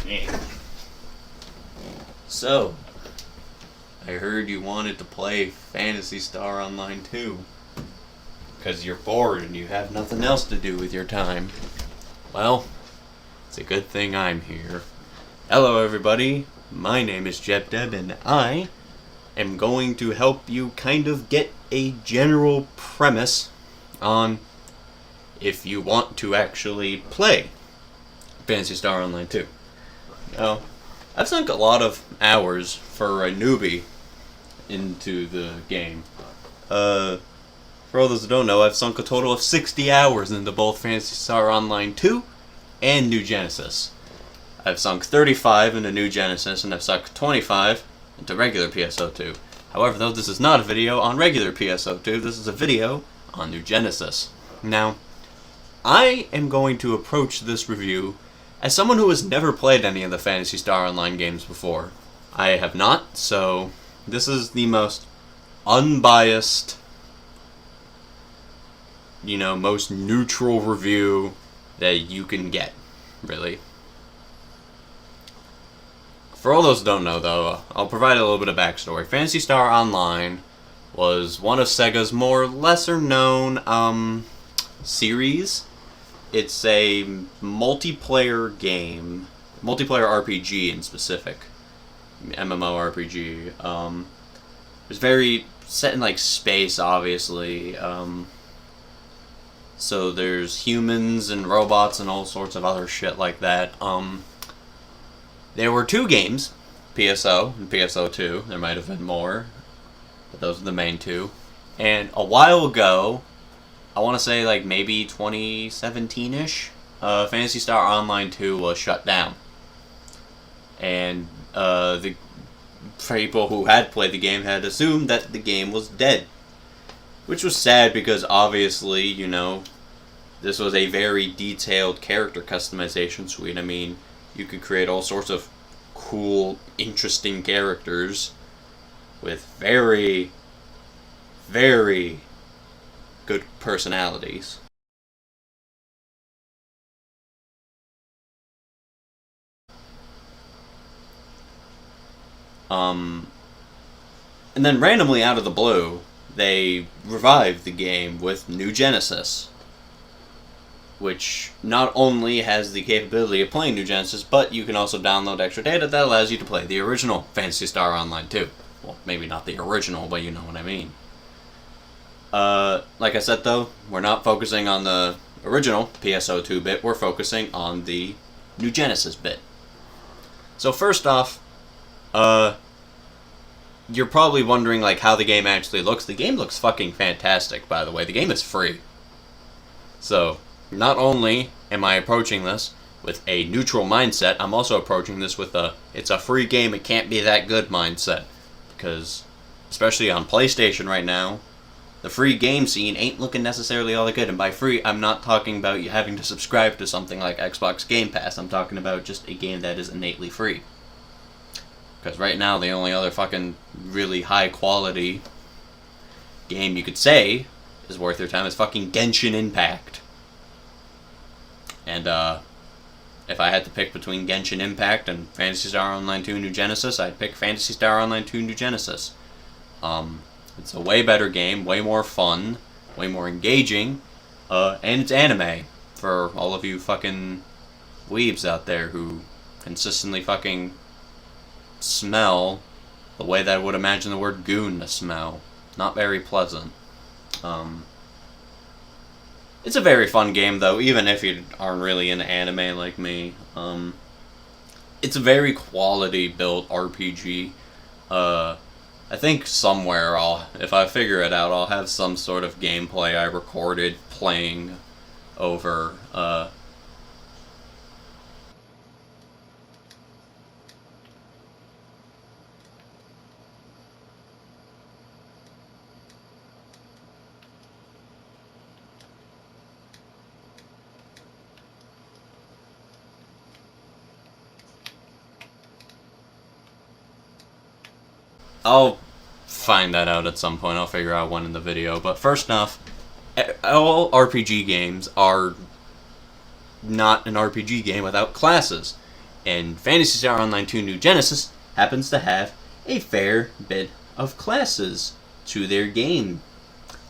game. So, I heard you wanted to play Phantasy Star Online 2 because you're bored and you have nothing else to do with your time. Well, it's a good thing I'm here. Hello everybody, my name is JebDeb and I am going to help you kind of get a general premise on if you want to actually play Phantasy Star Online 2. Now, I've sunk a lot of hours for a newbie into the game. For all those who don't know, I've sunk a total of 60 hours into both Phantasy Star Online 2 and New Genesis. I've sunk 35 into New Genesis, and I've sunk 25 into regular PSO2. However, though this is not a video on regular PSO2, this is a video on New Genesis. Now, I am going to approach this review as someone who has never played any of the Phantasy Star Online games before. I have not, so this is the most unbiased, most neutral review that you can get, really. For all those who don't know, though, I'll provide a little bit of backstory. Phantasy Star Online was one of Sega's more lesser-known series. It's a multiplayer game, multiplayer RPG in specific, MMORPG. It's very set in like space, obviously. So there's humans and robots and all sorts of other shit like that. There were two games, PSO and PSO2. There might have been more, but those are the main two. And a while ago, I want to say like maybe 2017-ish, Phantasy Star Online 2 was shut down. And the people who had played the game had assumed that the game was dead. Which was sad because obviously, this was a very detailed character customization suite. I mean, you could create all sorts of cool, interesting characters with very, very good personalities. And then randomly out of the blue, they revived the game with New Genesis, which not only has the capability of playing New Genesis, but you can also download extra data that allows you to play the original Phantasy Star Online 2. Well, maybe not the original, but you know what I mean. Like I said though, we're not focusing on the original PSO2 bit, we're focusing on the New Genesis bit. So first off, you're probably wondering like how the game actually looks. The game looks fucking fantastic, by the way. The game is free. So, not only am I approaching this with a neutral mindset, I'm also approaching this with it's a free game, it can't be that good mindset. Because, especially on PlayStation right now, the free game scene ain't looking necessarily all that good. And by free, I'm not talking about you having to subscribe to something like Xbox Game Pass. I'm talking about just a game that is innately free. Because right now, the only other fucking really high quality game you could say is worth your time is fucking Genshin Impact. And if I had to pick between Genshin Impact and Phantasy Star Online 2 New Genesis, I'd pick Phantasy Star Online 2 New Genesis. It's a way better game, way more fun, way more engaging, and it's anime for all of you fucking weebs out there who consistently fucking smell the way that I would imagine the word goon to smell. Not very pleasant. It's a very fun game though, even if you aren't really into anime like me. It's a very quality built RPG. I think somewhere if I figure it out, I'll have some sort of gameplay I recorded playing over, I'll find that out at some point. I'll figure out when in the video. But first off, all RPG games are not an RPG game without classes. And Phantasy Star Online 2 New Genesis happens to have a fair bit of classes to their game.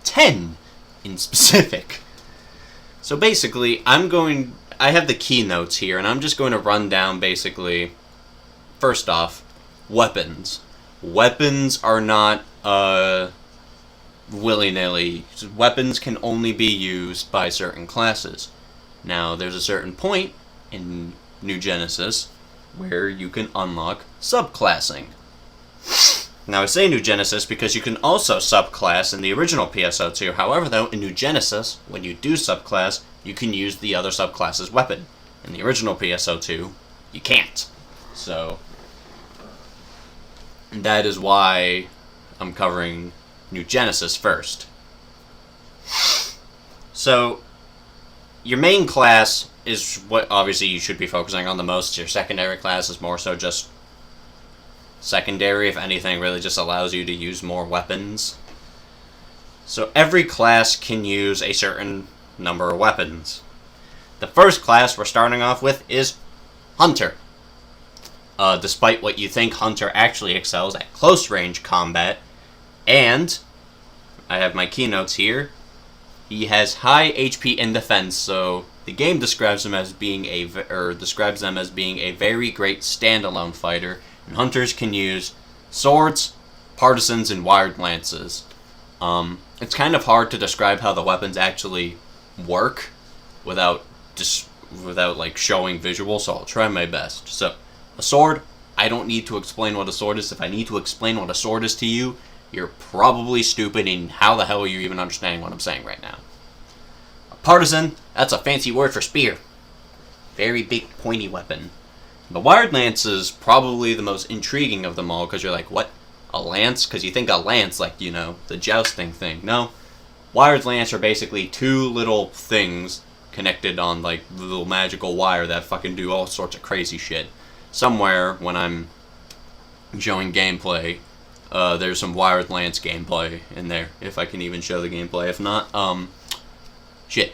10 in specific. So basically, I have the keynotes here, and I'm just going to run down basically, first off, weapons. Weapons are not willy-nilly. Weapons can only be used by certain classes. Now, there's a certain point in New Genesis where you can unlock subclassing. Now, I say New Genesis because you can also subclass in the original PSO2. However, though, in New Genesis, when you do subclass, you can use the other subclass's weapon. In the original PSO2, you can't. So, that is why I'm covering New Genesis first. So, your main class is what obviously you should be focusing on the most. Your secondary class is more so just secondary, if anything, really just allows you to use more weapons. So every class can use a certain number of weapons. The first class we're starting off with is Hunter. Despite what you think, Hunter actually excels at close range combat, and I have my keynotes here. He has high HP and defense, so the game describes them as being a very great standalone fighter. And hunters can use swords, partisans, and wired lances. It's kind of hard to describe how the weapons actually work without like showing visual, so I'll try my best. So, a sword, I don't need to explain what a sword is. If I need to explain what a sword is to you, you're probably stupid, and how the hell are you even understanding what I'm saying right now? A partisan, that's a fancy word for spear. Very big, pointy weapon. The wired lance is probably the most intriguing of them all, because you're like, what? A lance? Because you think a lance, like, you know, the jousting thing. No. Wired lance are basically two little things connected on, like, little magical wire that fucking do all sorts of crazy shit. Somewhere, when I'm showing gameplay, there's some wired lance gameplay in there, if I can even show the gameplay. If not, shit.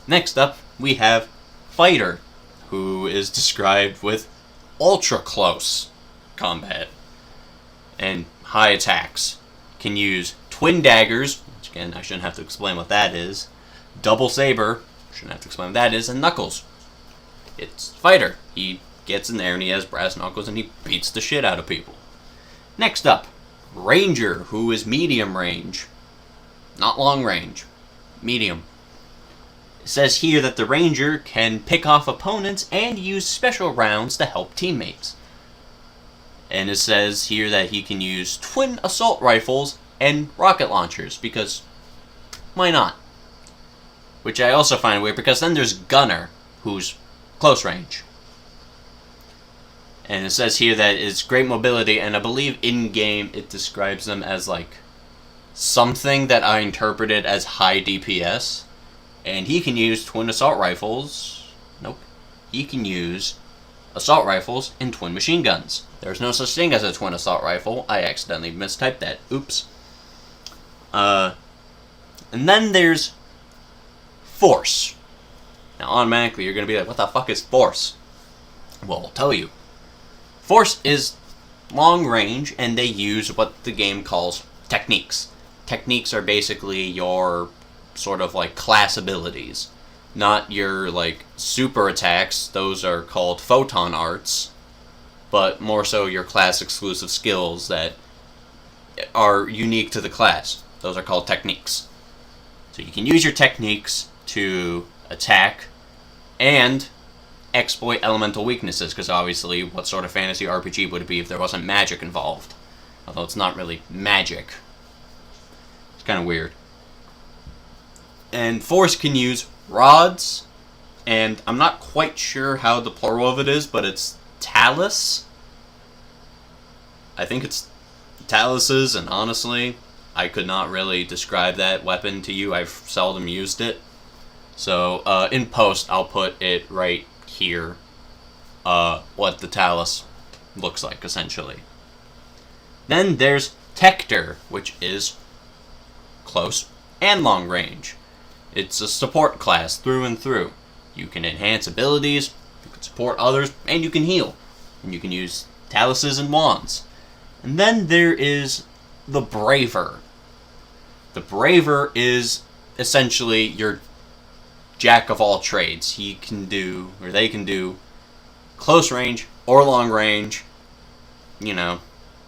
Next up, we have Fighter, who is described with ultra-close combat and high attacks. Can use twin daggers, which again, I shouldn't have to explain what that is, double saber, shouldn't have to explain what that is, and knuckles. It's Fighter. He gets in there and he has brass knuckles and he beats the shit out of people. Next up, Ranger, who is medium range. Not long range. Medium. It says here that the Ranger can pick off opponents and use special rounds to help teammates. And it says here that he can use twin assault rifles and rocket launchers, because why not? Which I also find weird, because then there's Gunner, who's close range. And it says here that it's great mobility, and I believe in-game it describes them as like something that I interpreted as high DPS. And he can use twin assault rifles. Nope. He can use assault rifles and twin machine guns. There's no such thing as a twin assault rifle. I accidentally mistyped that. Oops. And then there's Force. Now, automatically, you're going to be like, what the fuck is Force? Well, I'll tell you. Force is long range, and they use what the game calls techniques. Techniques are basically your sort of like class abilities. Not your like super attacks, those are called photon arts, but more so your class exclusive skills that are unique to the class. Those are called techniques. So you can use your techniques to attack and exploit elemental weaknesses, because obviously what sort of fantasy RPG would it be if there wasn't magic involved? Although it's not really magic. It's kind of weird. And Force can use rods, and I'm not quite sure how the plural of it is, but it's talus. I think it's taluses, and honestly, I could not really describe that weapon to you. I've seldom used it. So, in post, I'll put it right here. what the Talus looks like, essentially. Then there's Tector, which is close and long range. It's a support class through and through. You can enhance abilities, you can support others, and you can heal. And you can use taluses and wands. And then there is the Braver. The Braver is essentially your jack of all trades. He can do, or they can do, close range or long range. You know,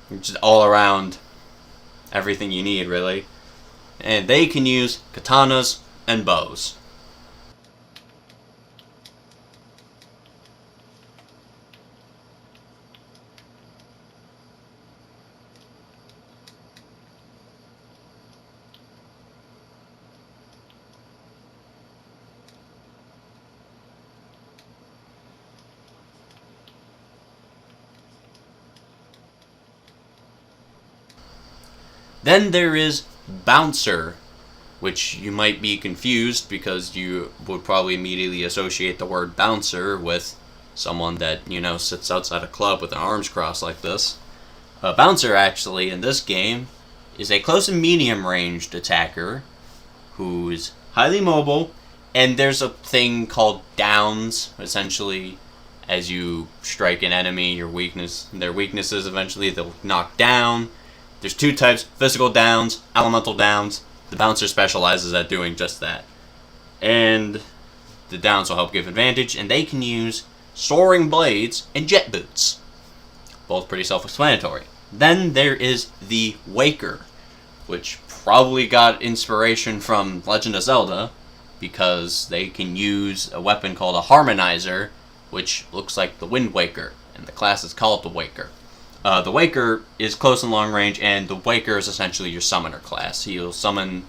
just all around everything you need, really. And they can use katanas and bows. Then there is Bouncer, which you might be confused because you would probably immediately associate the word bouncer with someone that, sits outside a club with their arms crossed like this. A bouncer, actually, in this game, is a close and medium ranged attacker who's highly mobile, and there's a thing called downs. Essentially, as you strike an enemy, their weaknesses eventually they'll knock down. There's two types: physical downs, elemental downs. The bouncer specializes at doing just that. And the downs will help give advantage, and they can use soaring blades and jet boots. Both pretty self-explanatory. Then there is the Waker, which probably got inspiration from Legend of Zelda, because they can use a weapon called a Harmonizer, which looks like the Wind Waker, and the class is called the Waker. The Waker is close and long range, and the Waker is essentially your summoner class. He'll summon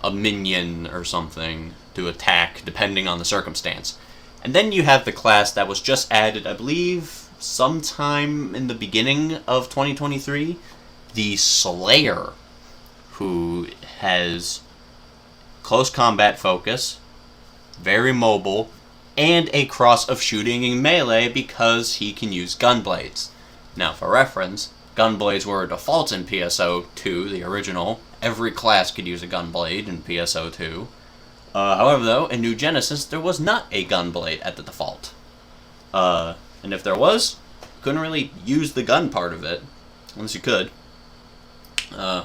a minion or something to attack, depending on the circumstance. And then you have the class that was just added, I believe, sometime in the beginning of 2023, the Slayer, who has close combat focus, very mobile, and a cross of shooting and melee because he can use gunblades. Now, for reference, gunblades were a default in PSO2, the original. Every class could use a gunblade in PSO2. However, though, in New Genesis, there was not a gunblade at the default. And if there was, you couldn't really use the gun part of it, unless you could. Now,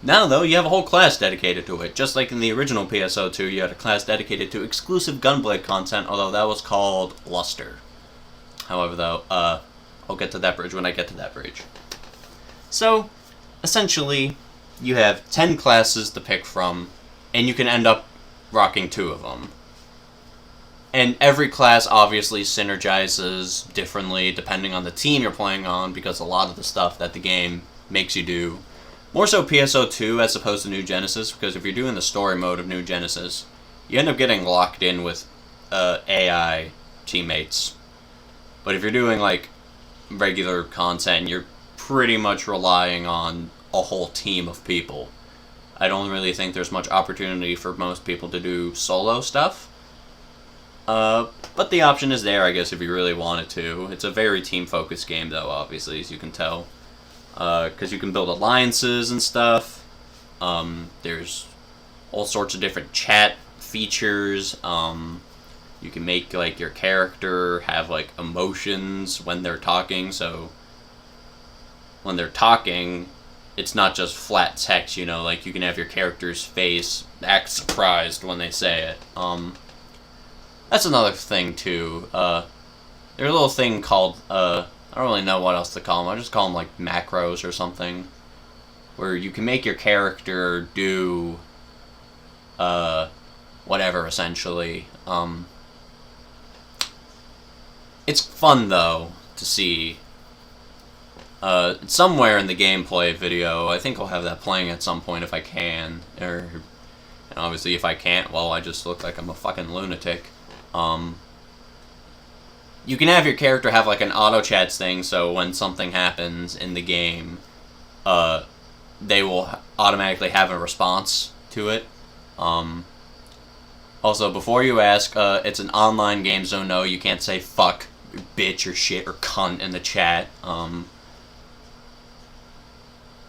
though, you have a whole class dedicated to it. Just like in the original PSO2, you had a class dedicated to exclusive gunblade content, although that was called Luster. However, though, I'll get to that bridge when I get to that bridge. So, essentially, you have 10 classes to pick from, and you can end up rocking 2 of them. And every class obviously synergizes differently depending on the team you're playing on, because a lot of the stuff that the game makes you do, more so PSO2 as opposed to New Genesis, because if you're doing the story mode of New Genesis, you end up getting locked in with AI teammates. But if you're doing, regular content, you're pretty much relying on a whole team of people. I don't really think there's much opportunity for most people to do solo stuff. But the option is there, I guess, if you really wanted to. It's a very team-focused game, though, obviously, as you can tell. Because you can build alliances and stuff. There's all sorts of different chat features. You can make, your character have, emotions when they're talking, so when they're talking, it's not just flat text, you can have your character's face act surprised when they say it. That's another thing, too. There's a little thing called, I don't really know what else to call them. I just call them, macros or something, where you can make your character do, whatever, essentially. It's fun, though, to see. Somewhere in the gameplay video, I think I'll have that playing at some point if I can. And obviously, if I can't, well, I just look like I'm a fucking lunatic. You can have your character have, an auto-chats thing, so when something happens in the game, they will automatically have a response to it. Also, before you ask, it's an online game, so no, you can't say fuck. bitch or shit or cunt in the chat.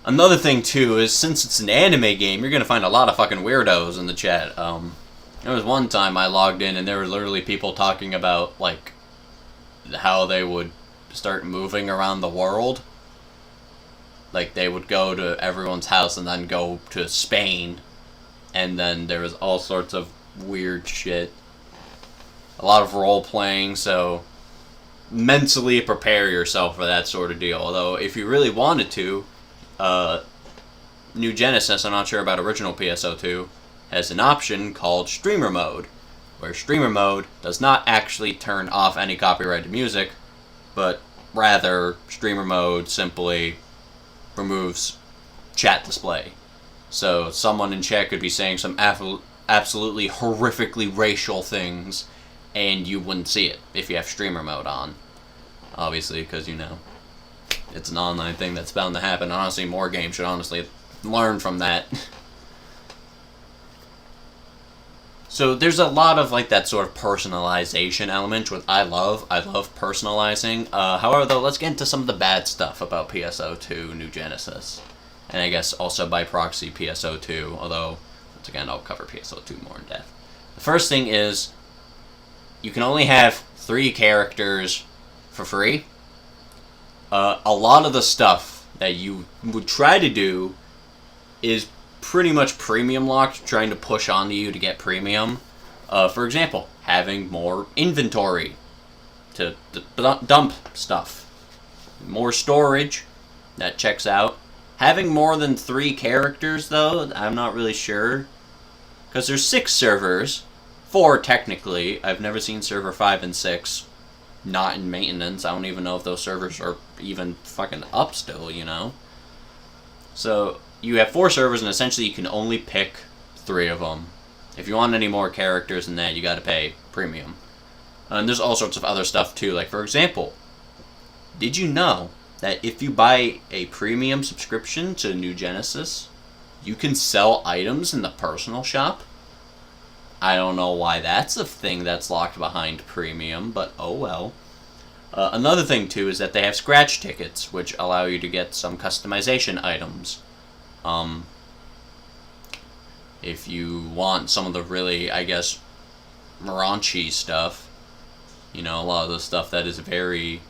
Another thing, too, is since it's an anime game, you're going to find a lot of fucking weirdos in the chat. There was one time I logged in and there were literally people talking about, like, how they would start moving around the world. Like, they would go to everyone's house and then go to Spain. And then there was all sorts of weird shit. A lot of role-playing, so mentally prepare yourself for that sort of deal. Although, if you really wanted to, New Genesis, I'm not sure about original PSO2, has an option called Streamer Mode, where Streamer Mode does not actually turn off any copyrighted music, but rather, Streamer Mode simply removes chat display. So, someone in chat could be saying some absolutely horrifically racial things, and you wouldn't see it if you have Streamer Mode on. Obviously, because, you know, it's an online thing that's bound to happen. Honestly, more games should honestly learn from that. So there's a lot of like that sort of personalization element, which I love. I love personalizing. However, though, let's get into some of the bad stuff about PSO2 New Genesis. And I guess also by proxy PSO2, although, once again, I'll cover PSO2 more in depth. The first thing is, you can only have 3 characters for free. A lot of the stuff that you would try to do is pretty much premium locked, trying to push onto you to get premium. For example, having more inventory to dump stuff. More storage, that checks out. Having more than 3 characters, though, I'm not really sure. Because there's 6 servers. 4, technically. I've never seen server 5 and 6 not in maintenance. I don't even know if those servers are even fucking up still, you know? So, you have 4 servers, and essentially you can only pick 3 of them. If you want any more characters than that, you gotta pay premium. And there's all sorts of other stuff, too. Like, for example, did you know that if you buy a premium subscription to New Genesis, you can sell items in the personal shop? I don't know why that's a thing that's locked behind premium, but oh well. Another thing, too, is that they have scratch tickets, which allow you to get some customization items. If you want some of the really, I guess, raunchy stuff, you know, a lot of the stuff that is very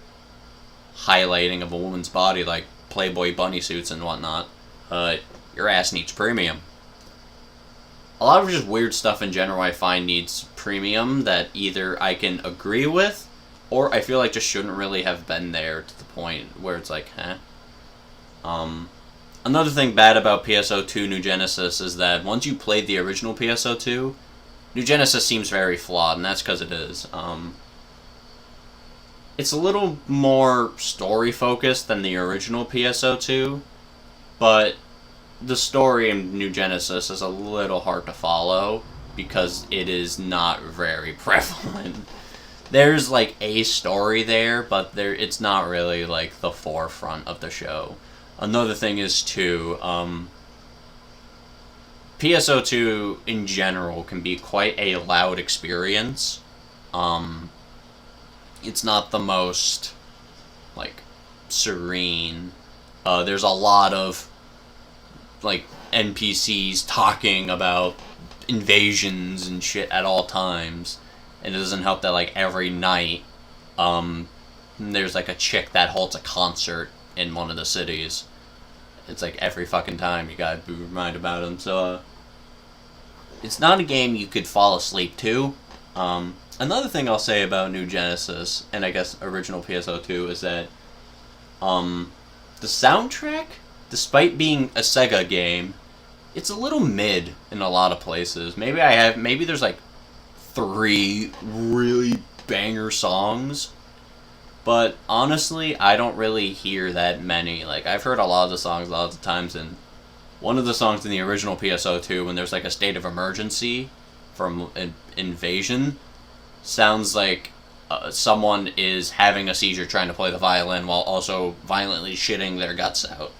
highlighting of a woman's body, like Playboy bunny suits and whatnot, your ass needs premium. A lot of just weird stuff in general I find needs premium that either I can agree with, or I feel like just shouldn't really have been there to the point where it's like, Another thing bad about PSO2 New Genesis is that once you played the original PSO2, New Genesis seems very flawed, and that's because it is. It's a little more story-focused than the original PSO2, but the story in New Genesis is a little hard to follow because it is not very prevalent. There's, like, a story there, but it's not really, like, the forefront of the show. Another thing is, too, PSO2 in general can be quite a loud experience. It's not the most, like, serene. There's a lot of, like, NPCs talking about invasions and shit at all times. And it doesn't help that, like, every night, there's, like, a chick that holds a concert in one of the cities. It's, like, every fucking time you gotta be reminded about them. So, it's not a game you could fall asleep to. Another thing I'll say about New Genesis, and I guess original PSO2, is that, the soundtrack, despite being a Sega game, it's a little mid in a lot of places. Maybe there's, like, 3 really banger songs, but honestly, I don't really hear that many. Like, I've heard a lot of the songs a lot of the times, and one of the songs in the original PSO2, when there's, like, a state of emergency from an invasion, sounds like someone is having a seizure trying to play the violin while also violently shitting their guts out.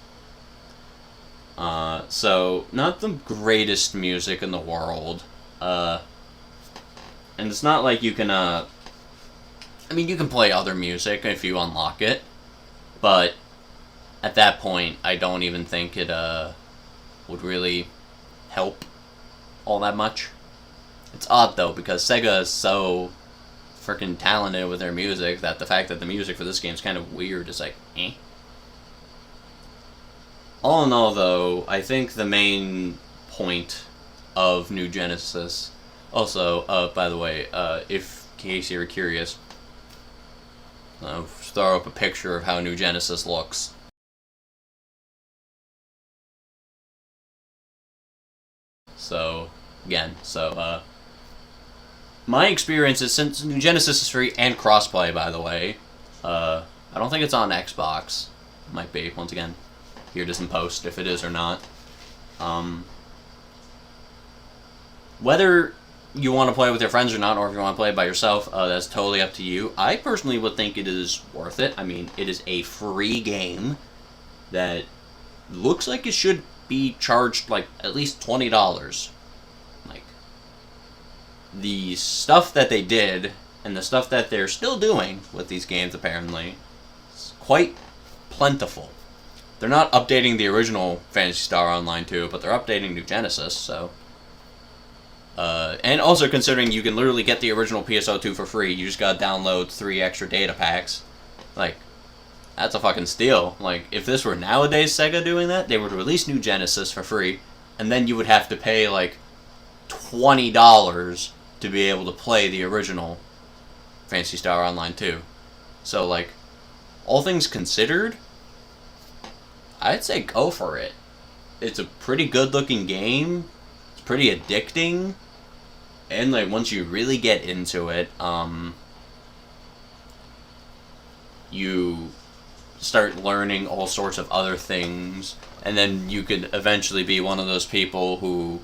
So, not the greatest music in the world. And it's not like you can, I mean, you can play other music if you unlock it, but at that point, I don't even think it would really help all that much. It's odd though, because Sega is so freaking talented with their music that the fact that the music for this game is kind of weird is like, eh. All in all, though, I think the main point of New Genesis. Also, by the way, if in case you're curious, I'll throw up a picture of how New Genesis looks. So, again, my experience is, since New Genesis is free and crossplay, by the way, I don't think it's on Xbox. Might be, once again. Here it is in post, if it is or not. Whether you want to play with your friends or not, or if you want to play it by yourself, that's totally up to you. I personally would think it is worth it. I mean, it is a free game that looks like it should be charged, like, at least $20. Like, the stuff that they did, and the stuff that they're still doing with these games, apparently, is quite plentiful. They're not updating the original Phantasy Star Online 2, but they're updating New Genesis, so... and also considering you can literally get the original PSO2 for free, you just gotta download 3 extra data packs. Like, that's a fucking steal. Like, if this were nowadays Sega doing that, they would release New Genesis for free, and then you would have to pay, like, $20 to be able to play the original Phantasy Star Online 2. So, like, all things considered, I'd say go for it. It's a pretty good-looking game. It's pretty addicting. And, like, once you really get into it, you start learning all sorts of other things. And then you could eventually be one of those people who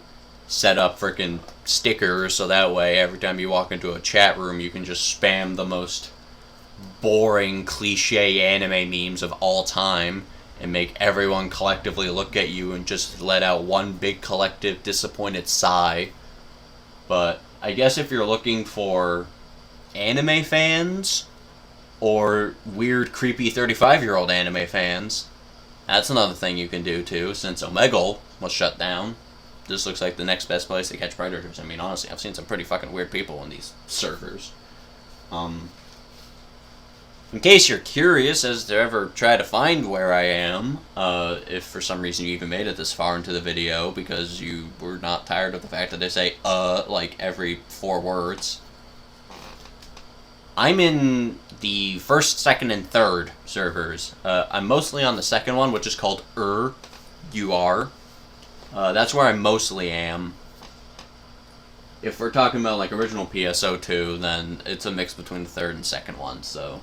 set up frickin' stickers so that way every time you walk into a chat room you can just spam the most boring cliche anime memes of all time and make everyone collectively look at you and just let out one big collective disappointed sigh. But I guess if you're looking for anime fans or weird creepy 35-year-old anime fans, that's another thing you can do too, since Omegle was shut down. This looks like the next best place to catch predators. I mean, honestly, I've seen some pretty fucking weird people in these servers. In case you're curious as to ever try to find where I am, if for some reason you even made it this far into the video because you were not tired of the fact that I say, like every 4 words. I'm in the 1st, 2nd, and 3rd servers. I'm mostly on the 2nd one, which is called UR. That's where I mostly am. If we're talking about, like, original PSO2, then it's a mix between the 3rd and 2nd one, so...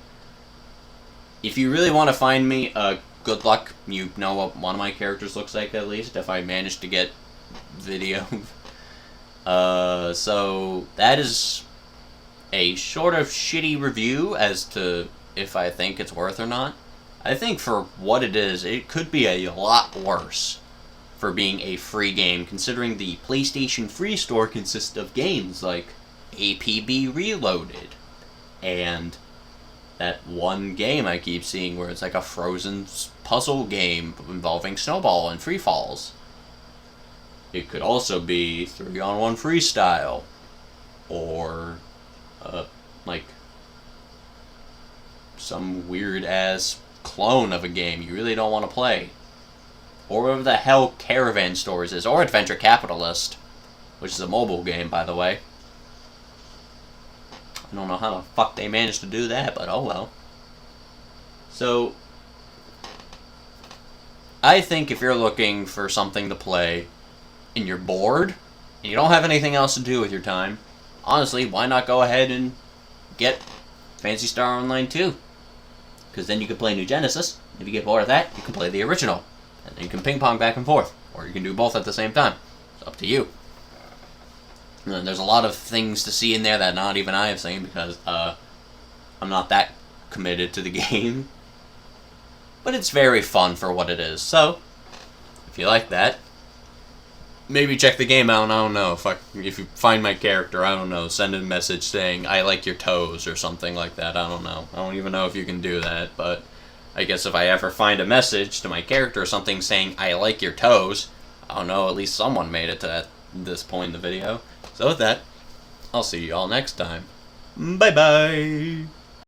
If you really want to find me, good luck. You know what one of my characters looks like, at least, if I manage to get video. So, that is a sort of shitty review as to if I think it's worth or not. I think for what it is, it could be a lot worse for being a free game, considering the PlayStation Free Store consists of games like APB Reloaded, and that one game I keep seeing where it's like a frozen puzzle game involving snowball and free falls. It could also be 3-on-1 freestyle, or like some weird ass clone of a game you really don't want to play, or whatever the hell Caravan Stores is, or Adventure Capitalist, which is a mobile game, by the way. I don't know how the fuck they managed to do that, but oh well. So, I think if you're looking for something to play, and you're bored, and you don't have anything else to do with your time, honestly, why not go ahead and get Phantasy Star Online 2? Because then you can play New Genesis. If you get bored of that, you can play the original. And then you can ping-pong back and forth. Or you can do both at the same time. It's up to you. And there's a lot of things to see in there that not even I have seen, because I'm not that committed to the game. But it's very fun for what it is. So, if you like that, maybe check the game out. I don't know if you find my character. I don't know. Send a message saying I like your toes or something like that. I don't know. I don't even know if you can do that. But I guess if I ever find a message to my character or something saying I like your toes, I don't know. At least someone made it to this point in the video. So with that, I'll see you all next time. Bye bye.